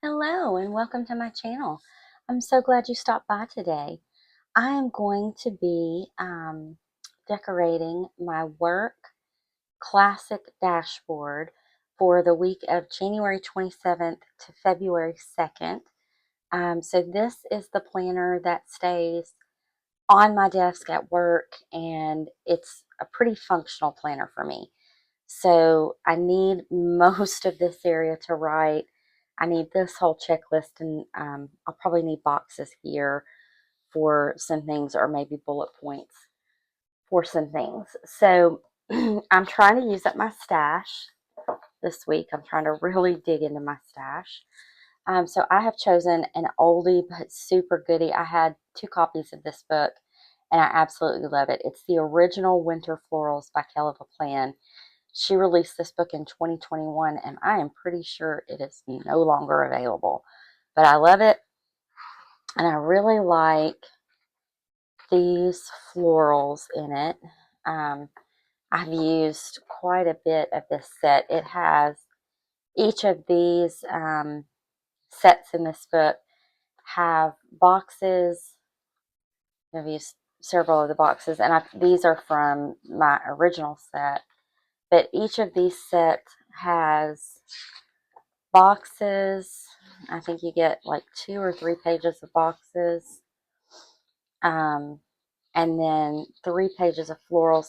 Hello and welcome to my channel. I'm so glad you stopped by today. I am going to be decorating my work classic dashboard for the week of January 27th to February 2nd. So this is the planner that stays on my desk at work, and it's a pretty functional planner for me. So I need most of this area to write. I need this whole checklist, and I'll probably need boxes here for some things, or maybe bullet points for some things. So I'm trying to use up my stash this week. I'm trying to really dig into my stash. So I have chosen an oldie but super goodie. I had 2 copies of this book, and I absolutely love it. It's the original Winter Florals by Kell. She released this book in 2021, and I am pretty sure it is no longer available. But I love it, and I really like these florals in it. I've used quite a bit of this set. It has each of these sets in this book have boxes. I've used several of the boxes, and these are from my original set. But each of these sets has boxes. I think you get like 2 or 3 pages of boxes, um, and then 3 pages of florals.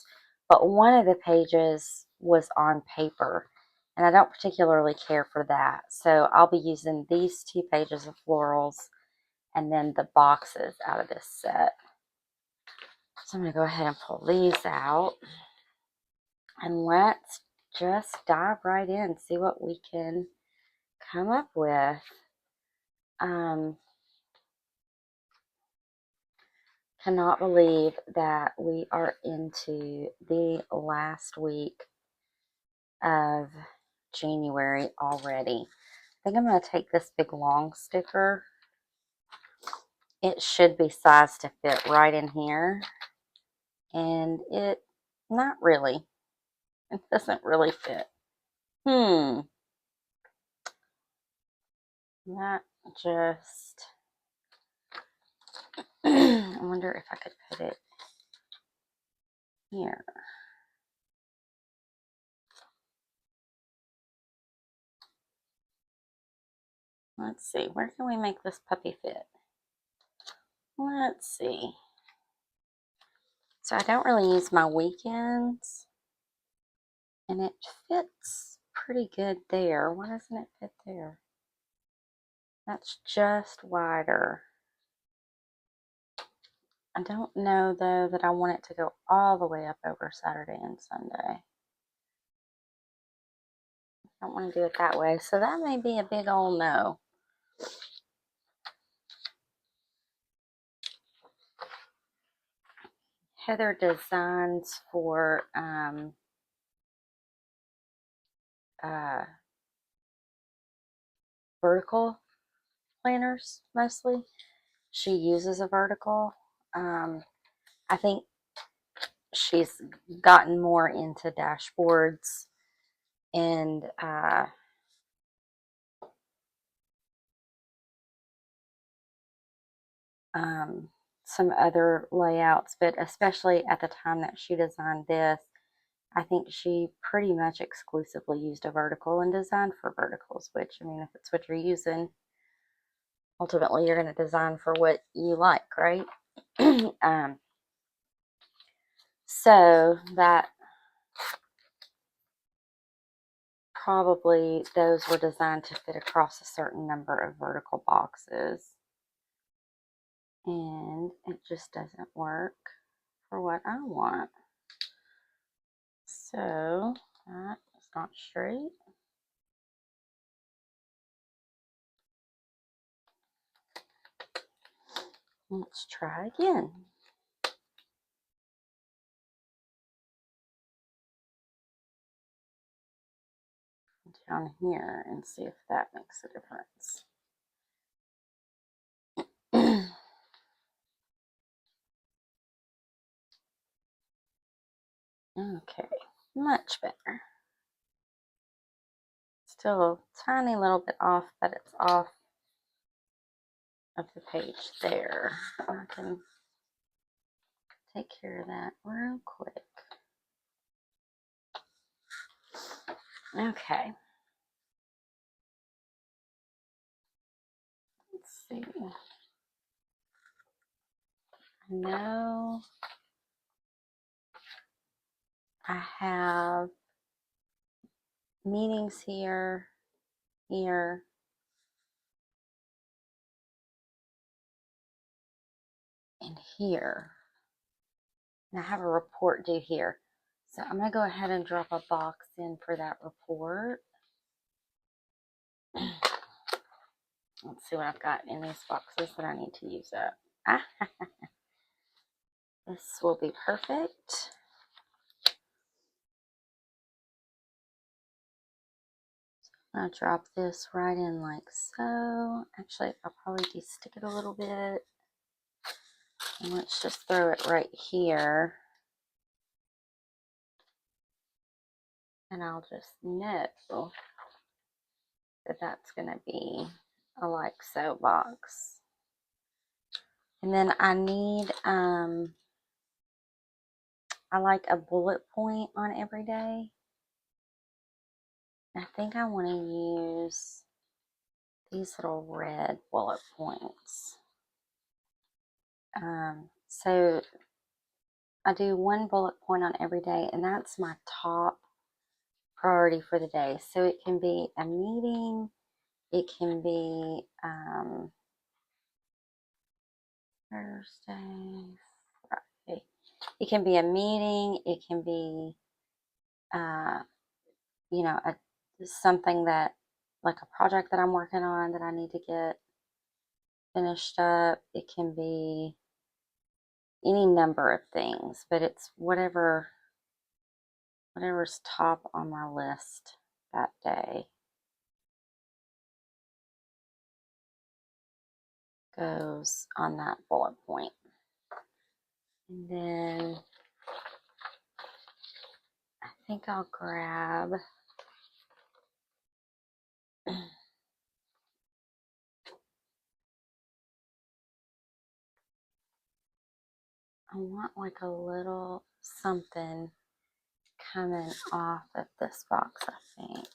But one of the pages was on paper, and I don't particularly care for that. So I'll be using these 2 pages of florals and then the boxes out of this set. So I'm going to go ahead and pull these out, and let's just dive right in, see what we can come up with. Cannot believe that we are into the last week of January already. I think I'm going to take this big long sticker. It should be sized to fit right in here, and it not really. It doesn't really fit. Not just I wonder if I could put it here. Let's see, where can we make this puppy fit? Let's see. So I don't really use my weekends, and it fits pretty good there. Why doesn't it fit there? That's just wider. I don't know though that I want it to go all the way up over Saturday and Sunday. I don't want to do it that way, so that may be a big old no. Heather designs for vertical planners mostly. She uses a vertical. I think she's gotten more into dashboards and some other layouts, but especially at the time that she designed this, I think she pretty much exclusively used a vertical and designed for verticals, which, I mean, if it's what you're using, ultimately you're going to design for what you like, right? So that probably those were designed to fit across a certain number of vertical boxes, and it just doesn't work for what I want. So that is not straight. Let's try again. Down here and see if that makes a difference. Okay, much better. Still a tiny little bit off, but it's off of the page there. I can take care of that real quick. Okay. Let's see. I know I have meetings here, here, and here. And I have a report due here. So I'm going to go ahead and drop a box in for that report. Let's see what I've got in these boxes that I need to use up. This will be perfect. I'll drop this right in like so. Actually, I'll probably de-stick it a little bit. And let's just throw it right here. And I'll just know that that's going to be a like so box. And then I need, I like a bullet point on every day. I think I want to use these little red bullet points. So I do one bullet point on every day, and that's my top priority for the day. So it can be a meeting, it can be Thursday, Friday. It can be a meeting, it can be you know, something that, like a project that I'm working on that I need to get finished up. It can be any number of things, but it's whatever's top on my list that day goes on that bullet point. And then I think I'll grab I want like a little something coming off of this box, I think.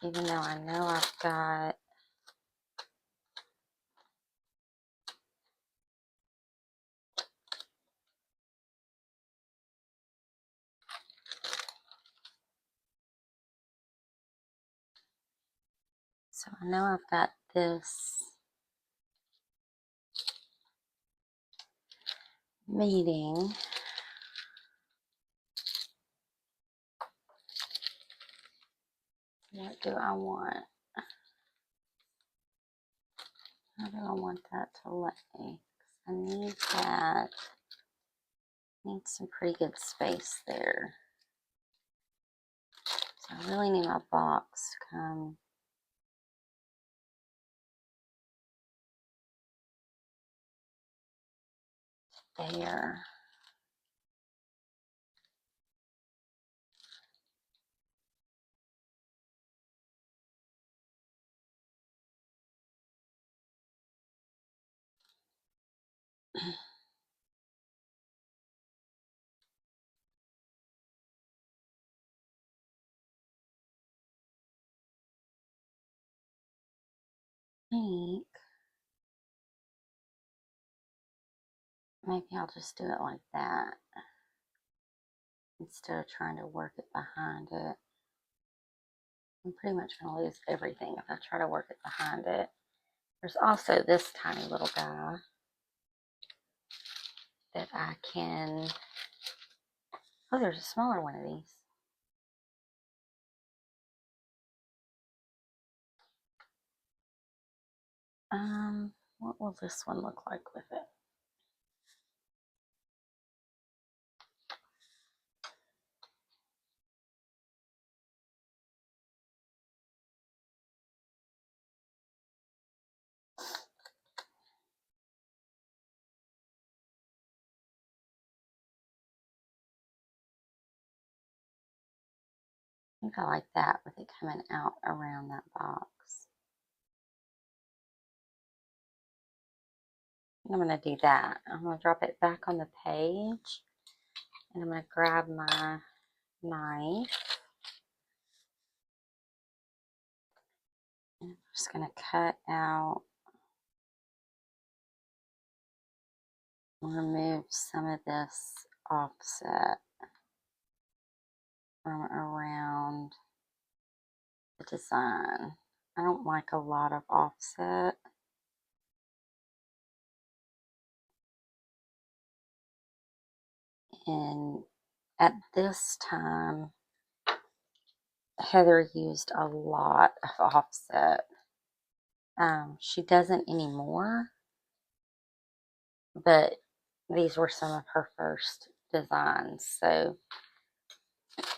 Even though I know I've got so I know I've got this meeting. What do I want? How do I want that to lay? I need that. I need some pretty good space there. So I really need my box to come there. I think maybe I'll just do it like that instead of trying to work it behind it. I'm pretty much going to lose everything if I try to work it behind it. There's also this tiny little guy that I can, oh, there's a smaller one of these. What will this one look like with it? I think I like that with it coming out around that box. I'm going to do that. I'm going to drop it back on the page, and I'm going to grab my knife, and I'm just going to cut out and remove some of this offset from around the design. I don't like a lot of offset. And at this time, Heather used a lot of offset. She doesn't anymore, but these were some of her first designs, so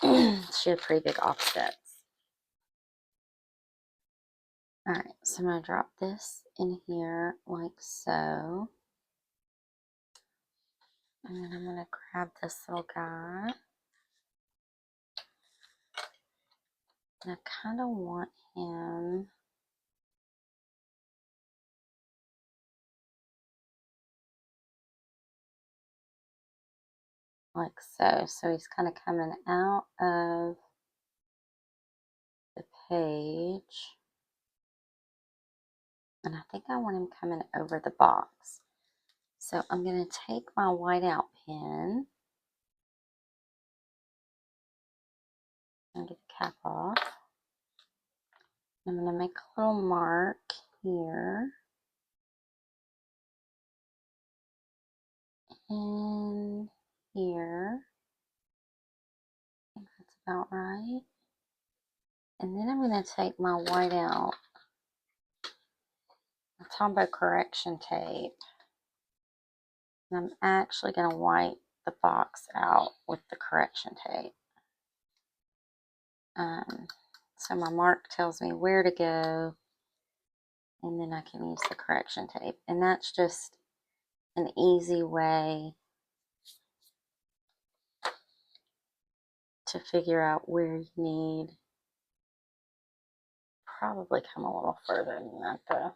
she had pretty big offsets. Alright, so I'm going to drop this in here like so. And then I'm going to grab this little guy. And I kind of want him like so. So he's kind of coming out of the page. And I think I want him coming over the box. So I'm going to take my whiteout pen and get the cap off. I'm going to make a little mark here. And here. I think that's about right. And then I'm going to take my whiteout Tombow correction tape. And I'm actually going to wipe the box out with the correction tape. So my mark tells me where to go, and then I can use the correction tape. And that's just an easy way to figure out where you need. Probably come a little further than that though.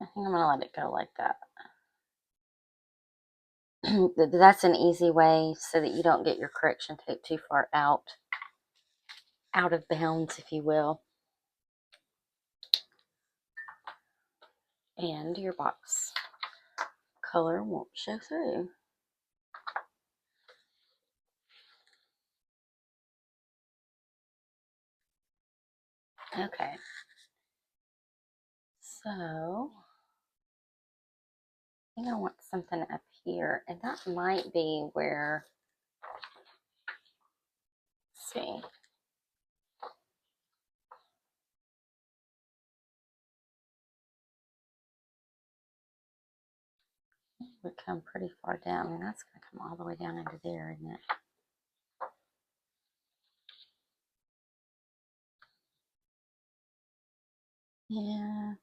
I think I'm going to let it go like that. That's an easy way so that you don't get your correction tape too far out of bounds, if you will. And your box color won't show through. Okay. So I think I want something up here, and that might be where, let's see. Would come pretty far down, and that's going to come all the way down into there, isn't it? Yeah.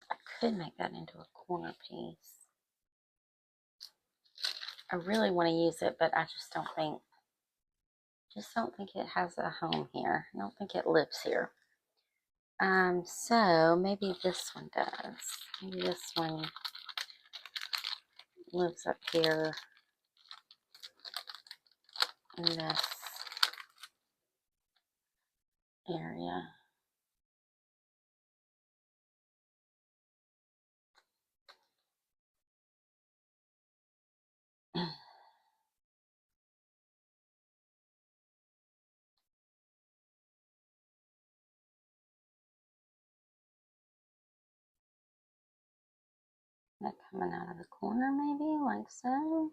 I could make that into a corner piece. I really want to use it, but I just don't think it has a home here. I don't think it lives here. So maybe this one does. Maybe this one lives up here in this area. That coming out of the corner, maybe like so.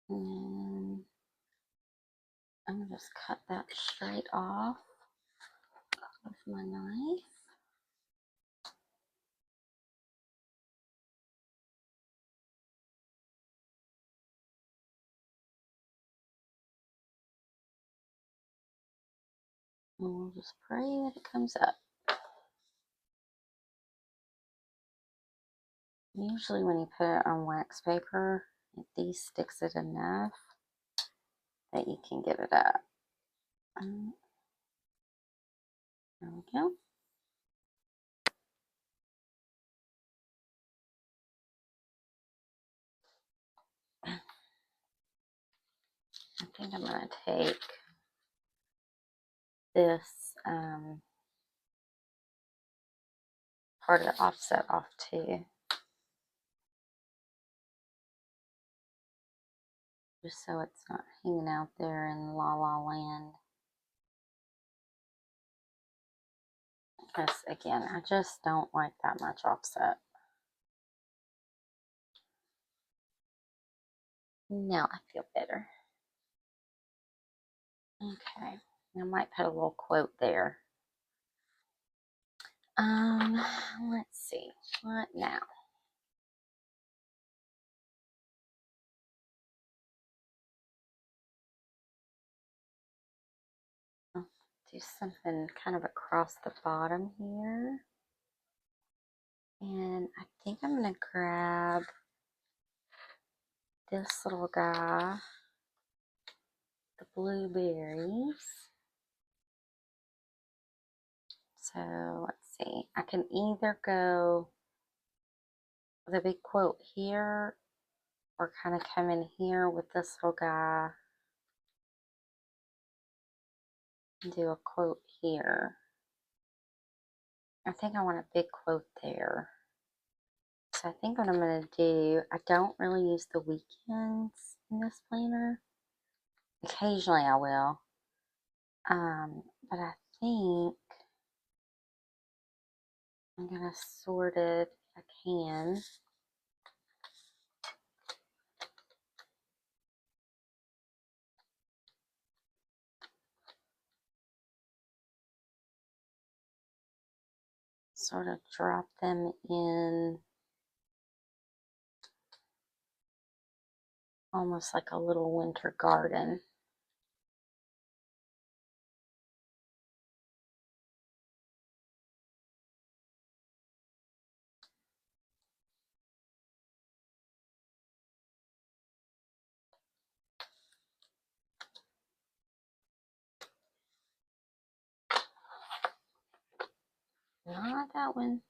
And then I'm gonna just cut that straight off with my knife. And we'll just pray that it comes up. Usually when you put it on wax paper, it de-sticks it enough that you can get it up. There we go. I think I'm going to take this part of the offset off too, just so it's not hanging out there in la la land. Because again, I just don't like that much offset. Now I feel better. Okay, I might put a little quote there. Let's see, what now? I'll do something kind of across the bottom here. And I think I'm going to grab this little guy, the blueberries. So let's see, I can either go with a big quote here or kind of come in here with this little guy and do a quote here. I think I want a big quote there. So I think what I'm going to do, I don't really use the weekends in this planner. Occasionally I will. But I think I'm going to sort it if I can. Sort of drop them in almost like a little winter garden. Not that one.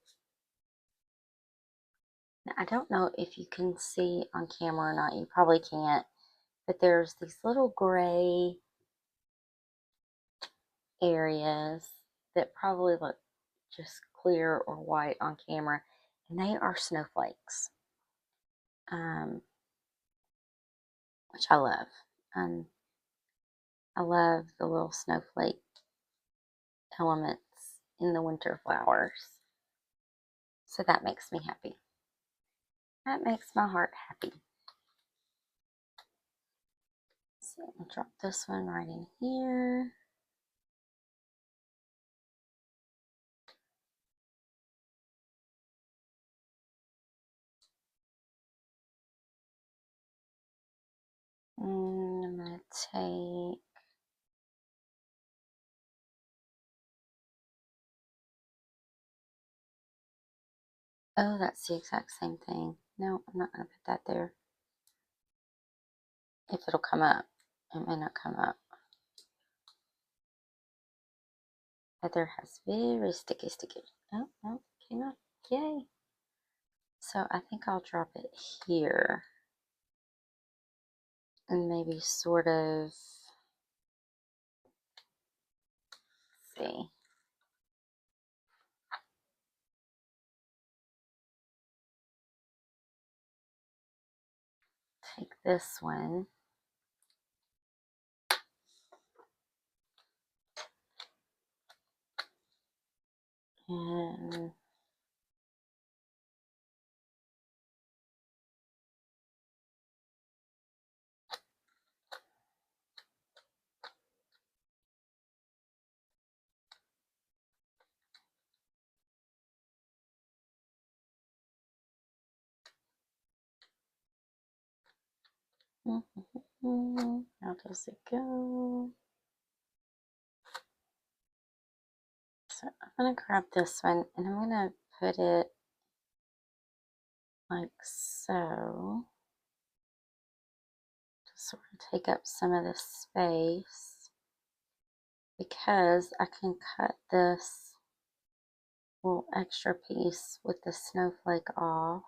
Now, I don't know if you can see on camera or not. You probably can't. But there's these little gray areas that probably look just clear or white on camera. And they are snowflakes. Which I love. I love the little snowflake elements in the winter flowers. So that makes me happy. That makes my heart happy. So I'll drop this one right in here. And I'm going to take oh, that's the exact same thing. No, I'm not going to put that there. If it'll come up. It may not come up. Heather has very sticky. Oh, no, it came up. Yay. So I think I'll drop it here. And maybe sort of see. Take this one. And how does it go? So I'm going to grab this one and I'm going to put it like so. Just sort of take up some of the space because I can cut this little extra piece with the snowflake off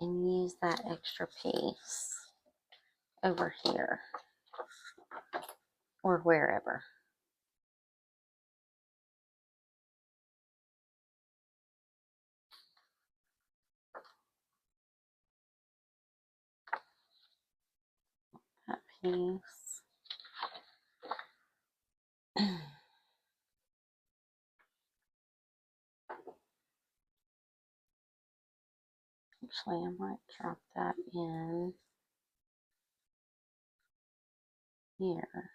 and use that extra piece over here or wherever. That piece. Actually, I might drop that in here.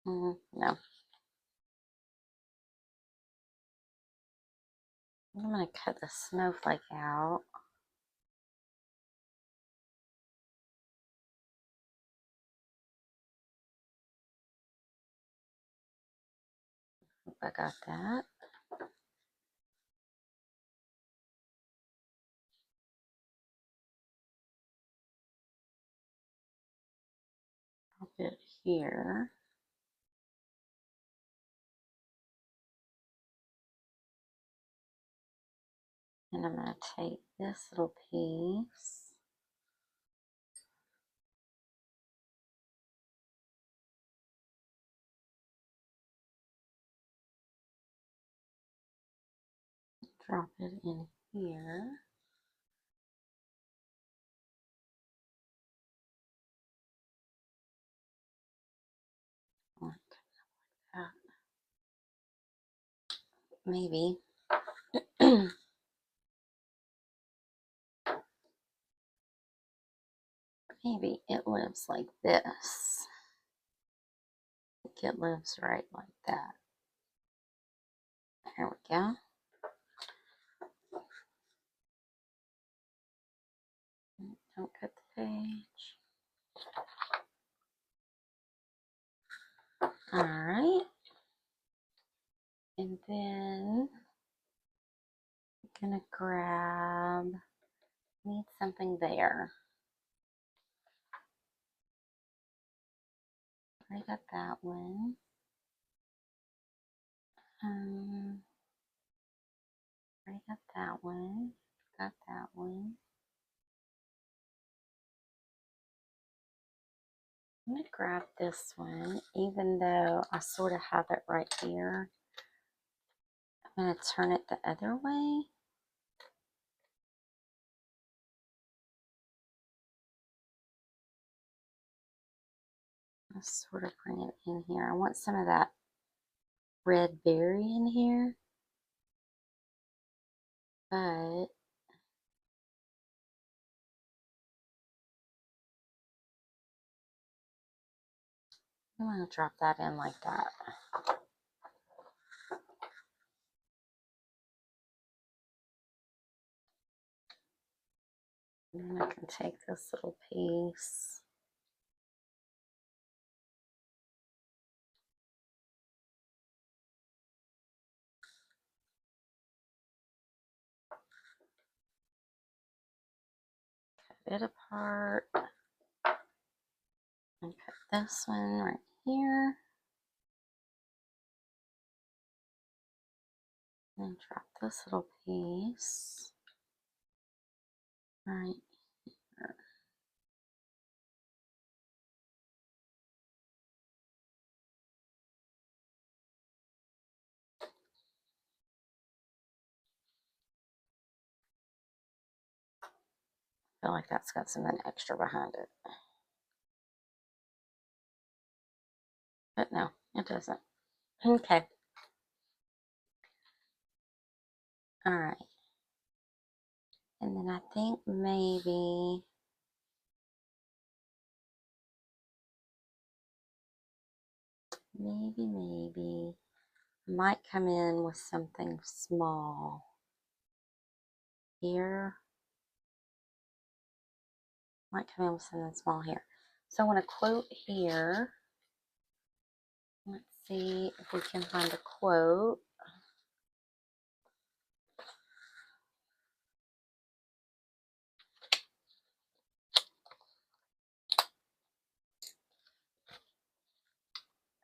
No. I'm going to cut the snowflake out. Hope I got that. Drop it here. And I'm going to take this little piece. Drop it in here. Like that. Maybe. Maybe it lives like this. I think it lives right like that. There we go. Don't cut the page. Alright. And then I'm going to grab, need something there. I got that one. I got that one. Got that one. I'm going to grab this one, even though I sort of have it right here. I'm going to turn it the other way. I'll sort of bring it in here. I want some of that red berry in here. But I'm going to drop that in like that. And then I can take this little piece. Cut it apart. And cut this one right here. And drop this little piece right here. I feel like that's got something extra behind it. But no, it doesn't. Okay. Alright. And then I think maybe I might come in with something small here. Might come in with something small here. So I want to quote here. Let's see if we can find a quote.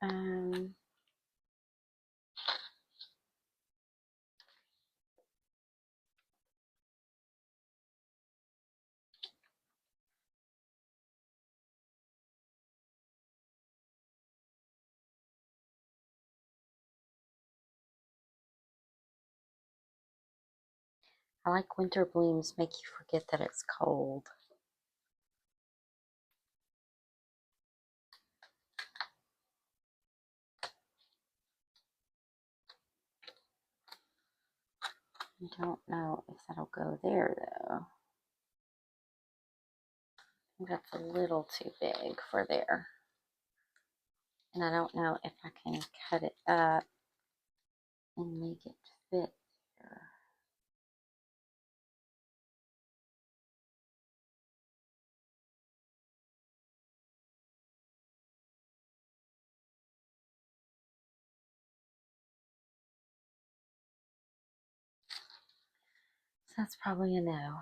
Um, I like winter blooms make you forget that it's cold. I don't know if that'll go there though. I think that's a little too big for there. And I don't know if I can cut it up and make it fit here. So that's probably a no.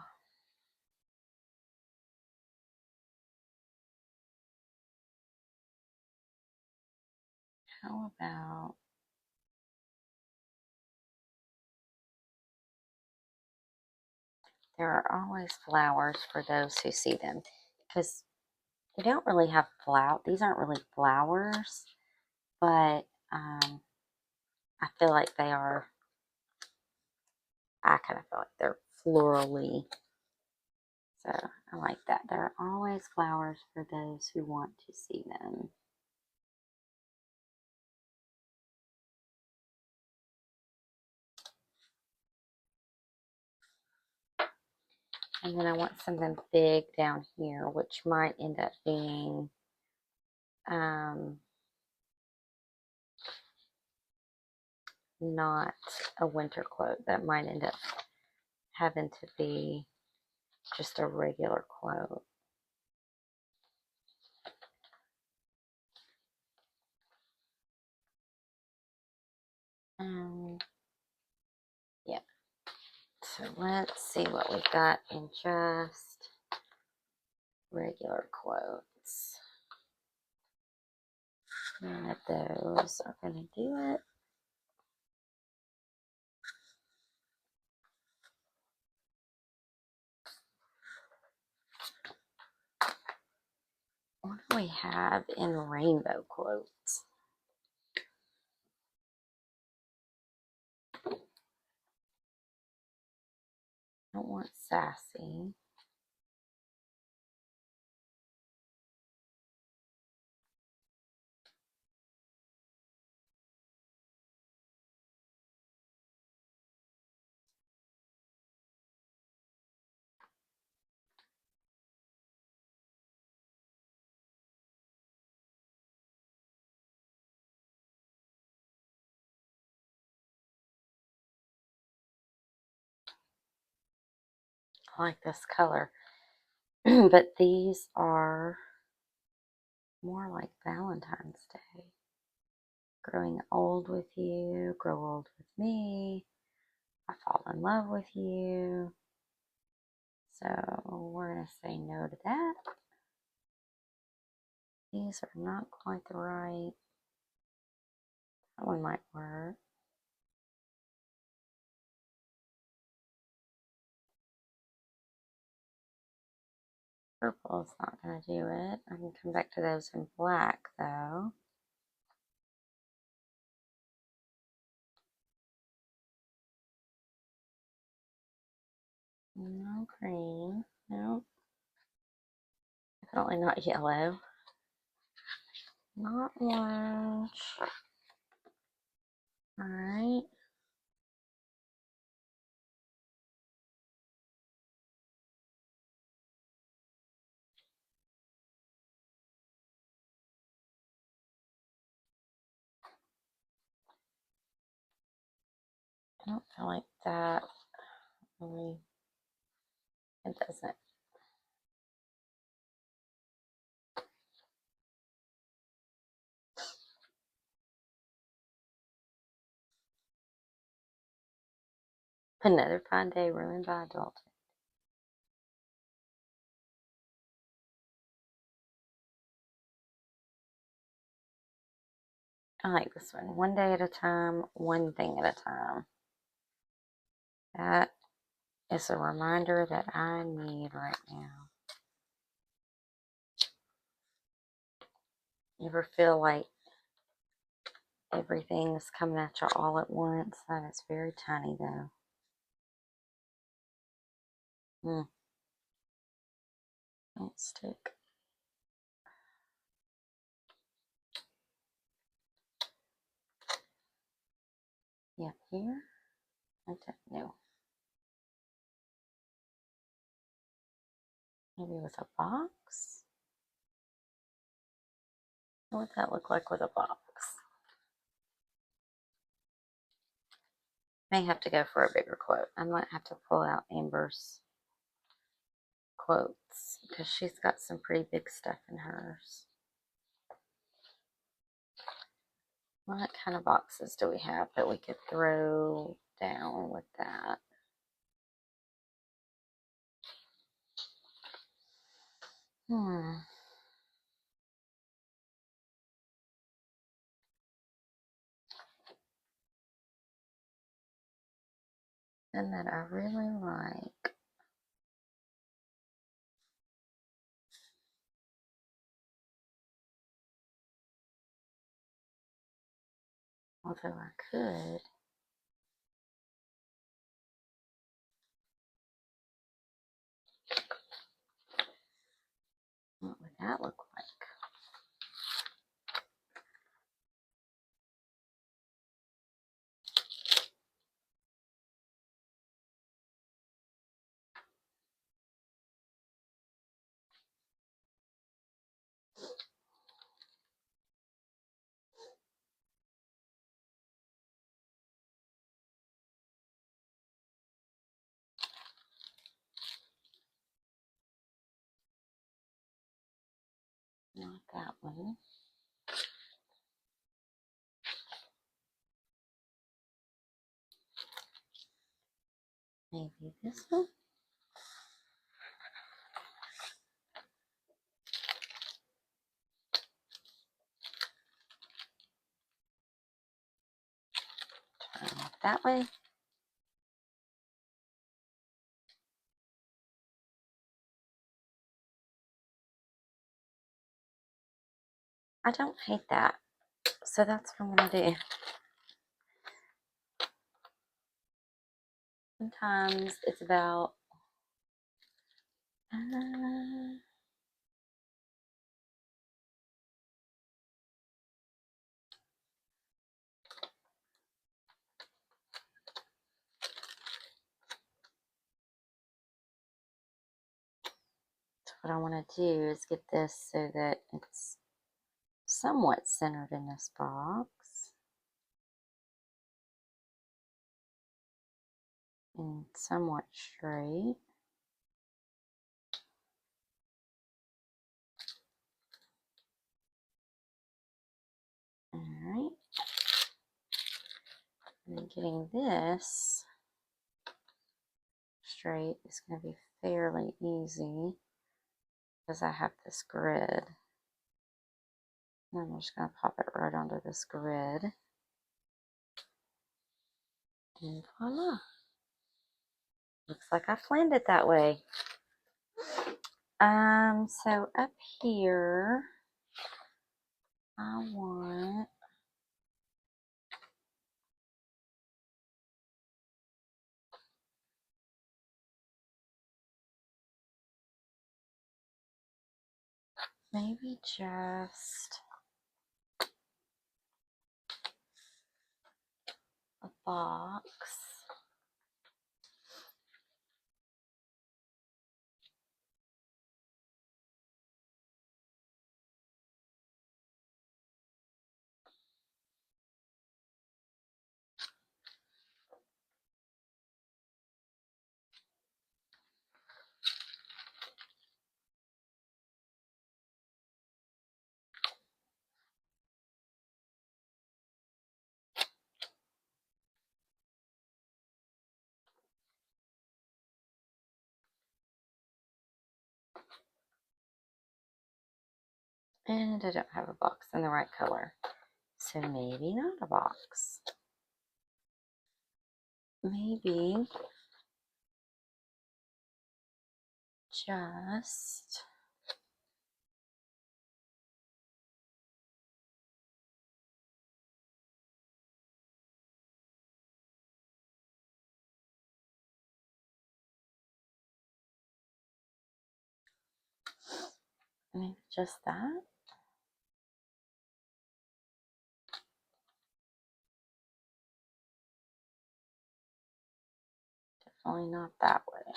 How about there are always flowers for those who see them, because they don't really have these aren't really flowers, but I feel like they are, I kind of feel like they're florally. So I like that. There are always flowers for those who want to see them. And then I want something big down here, which might end up being not a winter quote. That might end up having to be just a regular quote. Yeah. So let's see what we got in just regular quotes. None of those are going to do it. What do we have in rainbow quotes? I don't want sassy. I like this color. But these are more like Valentine's Day. Growing old with you, grow old with me, I fall in love with you. So we're going to say no to that. These are not quite the right. That one might work. Purple is not going to do it. I can come back to those in black though. No green. No. Definitely not yellow. Not orange. Alright. I don't feel like that really, it doesn't Another fine day ruined by adulthood. I like this one. One day at a time, one thing at a time. That is a reminder that I need right now. You ever feel like everything is coming at you all at once? That is very tiny though. Don't stick. Yep, here. I don't know. Maybe with a box? What would that look like with a box? May have to go for a bigger quote. I might have to pull out Amber's quotes because she's got some pretty big stuff in hers. What kind of boxes do we have that we could throw down with that? And that I really like. Although I could. What would that look like? Not that one. Maybe this one. Turn it that way. I don't hate that. So that's what I'm going to do. Sometimes it's about what I want to do is get this so that it's somewhat centered in this box and somewhat straight. Alright. And then getting this straight is going to be fairly easy because I have this grid. And I'm just going to pop it right onto this grid. And voila. Looks like I planned it that way. So up here, I want maybe just a box. And I don't have a box in the right color. So maybe not a box. Maybe just maybe just that. Definitely not that way.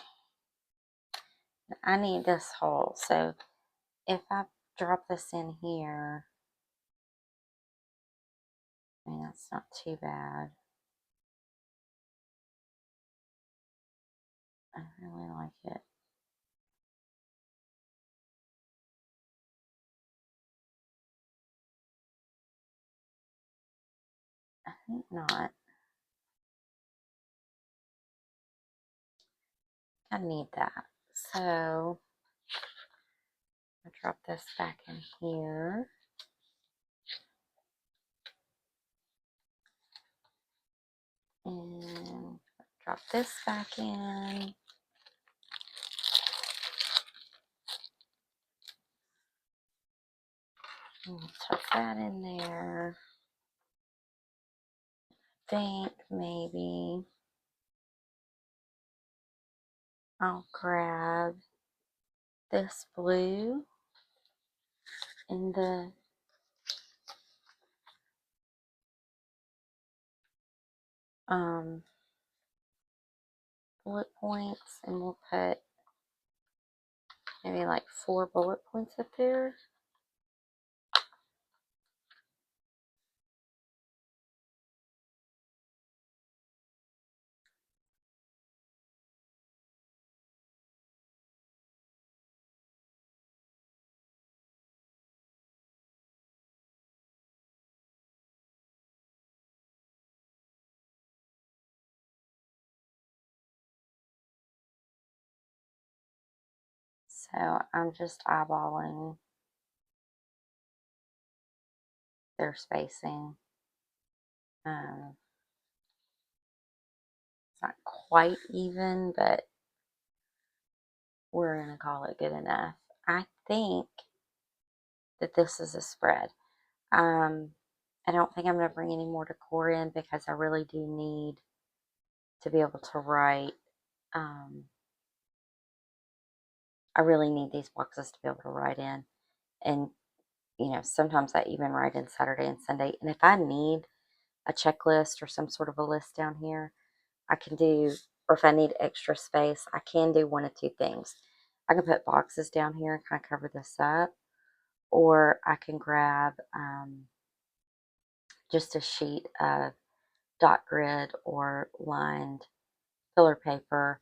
I need this hole. So if I drop this in here, I mean, that's not too bad. I really like it. I think not. I need that. So I drop this back in here. And drop this back in. And tuck that in there. Think maybe I'll grab this blue in the bullet points, and we'll put maybe like 4 bullet points up there. So I'm just eyeballing their spacing. It's not quite even, but we're going to call it good enough. I think that this is a spread. I don't think I'm going to bring any more decor in because I really do need to be able to write. I really need these boxes to be able to write in. And, you know, sometimes I even write in Saturday and Sunday. And if I need a checklist or some sort of a list down here, I can do, or if I need extra space, I can do one of two things. I can put boxes down here and kind of cover this up, or I can grab just a sheet of dot grid or lined filler paper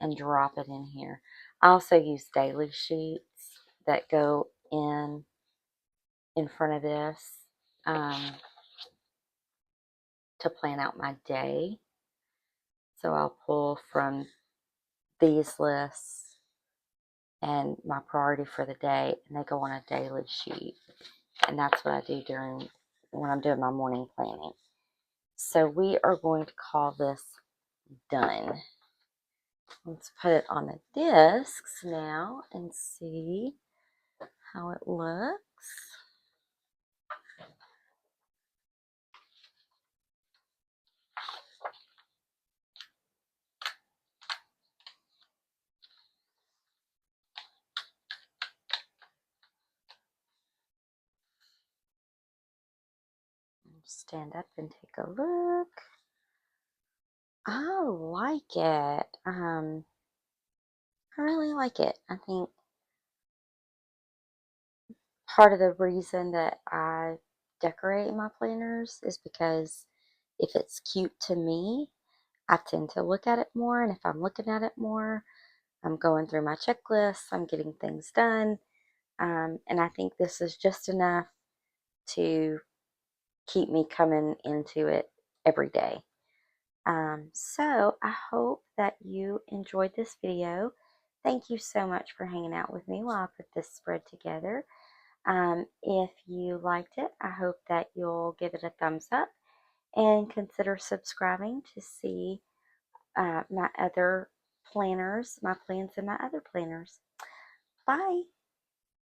and drop it in here. I also use daily sheets that go in front of this to plan out my day. So I'll pull from these lists and my priority for the day, and they go on a daily sheet. And that's what I do when I'm doing my morning planning. So we are going to call this done. Let's put it on the discs now and see how it looks. Stand up and take a look. I like it. I really like it. I think part of the reason that I decorate my planners is because if it's cute to me, I tend to look at it more. And if I'm looking at it more, I'm going through my checklist, I'm getting things done. And I think this is just enough to keep me coming into it every day. So I hope that you enjoyed this video. Thank you so much for hanging out with me while I put this spread together. If you liked it, I hope that you'll give it a thumbs up and consider subscribing to see my other planners, my plans and my other planners. Bye.